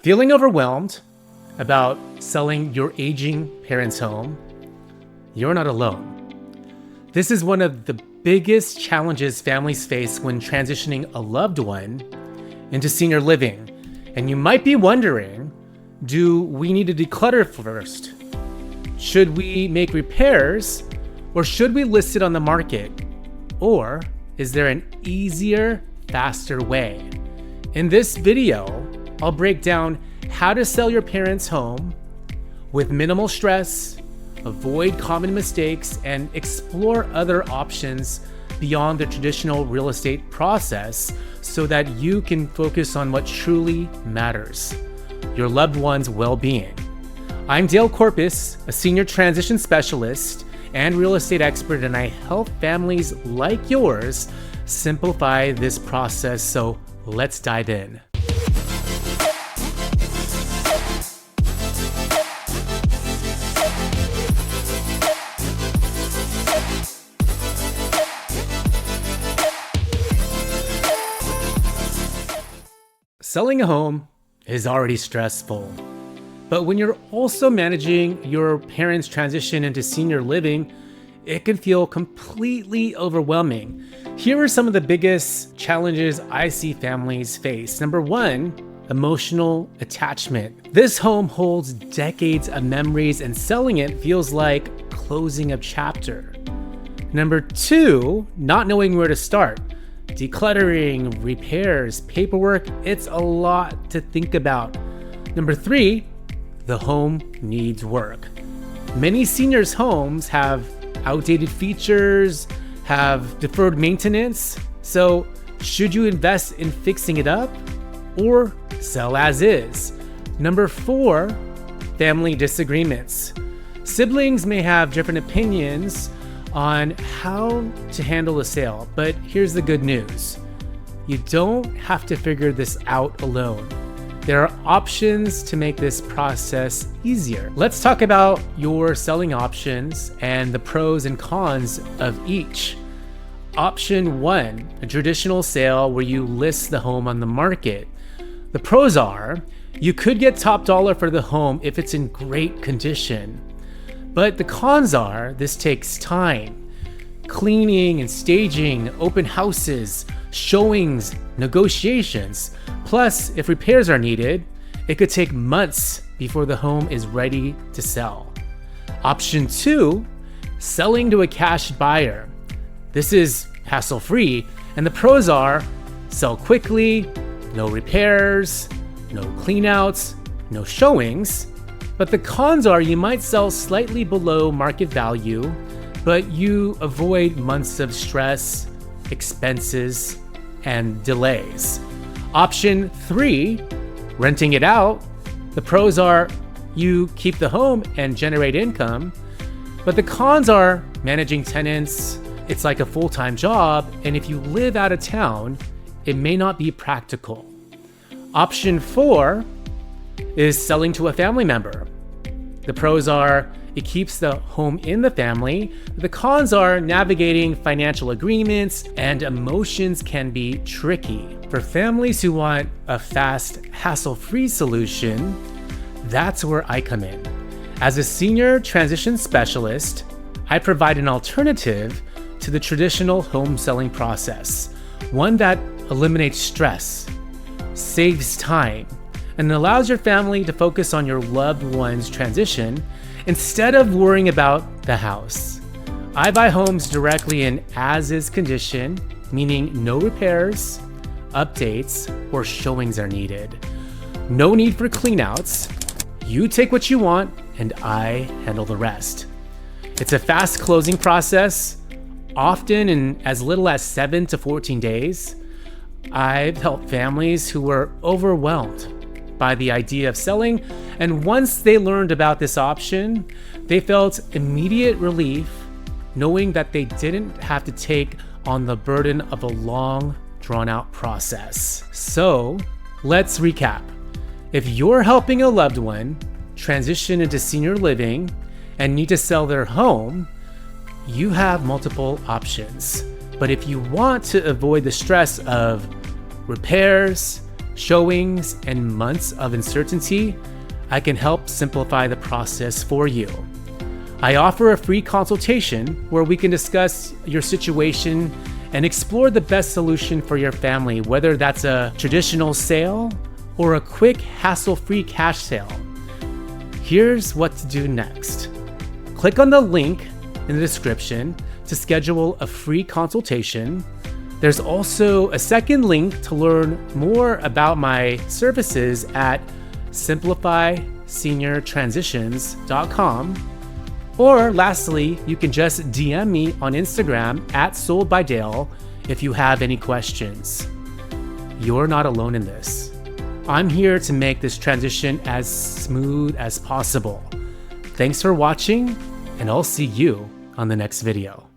Feeling overwhelmed about selling your aging parents' home? You're not alone. This is one of the biggest challenges families face when transitioning a loved one into senior living. And you might be wondering, do we need to declutter first? Should we make repairs, or should we list it on the market? Or is there an easier, faster way? In this video, I'll break down how to sell your parents' home with minimal stress, avoid common mistakes, and explore other options beyond the traditional real estate process so that you can focus on what truly matters, your loved one's well-being. I'm Dale Corpus, a senior transition specialist and real estate expert, and I help families like yours simplify this process. So let's dive in. Selling a home is already stressful, but when you're also managing your parents' transition into senior living, it can feel completely overwhelming. Here are some of the biggest challenges I see families face. Number one, emotional attachment. This home holds decades of memories, and selling it feels like closing a chapter. Number two, not knowing where to start. Decluttering, repairs, paperwork, it's a lot to think about. Number three, the home needs work. Many seniors' homes have outdated features, have deferred maintenance. So should you invest in fixing it up or sell as is? Number four, family disagreements. Siblings may have different opinions on how to handle a sale, but here's the good news. You don't have to figure this out alone. There are options to make this process easier. Let's talk about your selling options and the pros and cons of each. Option one, a traditional sale where you list the home on the market. The pros are, you could get top dollar for the home if it's in great condition. But the cons are, this takes time. Cleaning and staging, open houses, showings, negotiations. Plus, if repairs are needed, it could take months before the home is ready to sell. Option two, selling to a cash buyer. This is hassle-free, and the pros are, sell quickly, no repairs, no cleanouts, no showings. But the cons are, you might sell slightly below market value, but you avoid months of stress, expenses, and delays. Option three, renting it out. The pros are, you keep the home and generate income, but the cons are managing tenants. It's like a full-time job, and if you live out of town, it may not be practical. Option four is selling to a family member. The pros are, it keeps the home in the family. The cons are navigating financial agreements, and emotions can be tricky. For families who want a fast, hassle-free solution, that's where I come in. As a senior transition specialist, I provide an alternative to the traditional home selling process, one that eliminates stress, saves time, and allows your family to focus on your loved one's transition instead of worrying about the house. I buy homes directly in as-is condition, meaning no repairs, updates, or showings are needed. No need for cleanouts. You take what you want, and I handle the rest. It's a fast closing process, often in as little as 7 to 14 days. I've helped families who were overwhelmed by the idea of selling, and once they learned about this option, they felt immediate relief knowing that they didn't have to take on the burden of a long, drawn-out process. So, let's recap. If you're helping a loved one transition into senior living and need to sell their home, you have multiple options. But if you want to avoid the stress of repairs, showings, and months of uncertainty, I can help simplify the process for you. I offer a free consultation where we can discuss your situation and explore the best solution for your family, whether that's a traditional sale or a quick, hassle-free cash sale. Here's what to do next. Click on the link in the description to schedule a free consultation. There's also a second link to learn more about my services at simplifyseniortransitions.com. Or lastly, you can just DM me on Instagram at SoldByDale if you have any questions. You're not alone in this. I'm here to make this transition as smooth as possible. Thanks for watching, and I'll see you on the next video.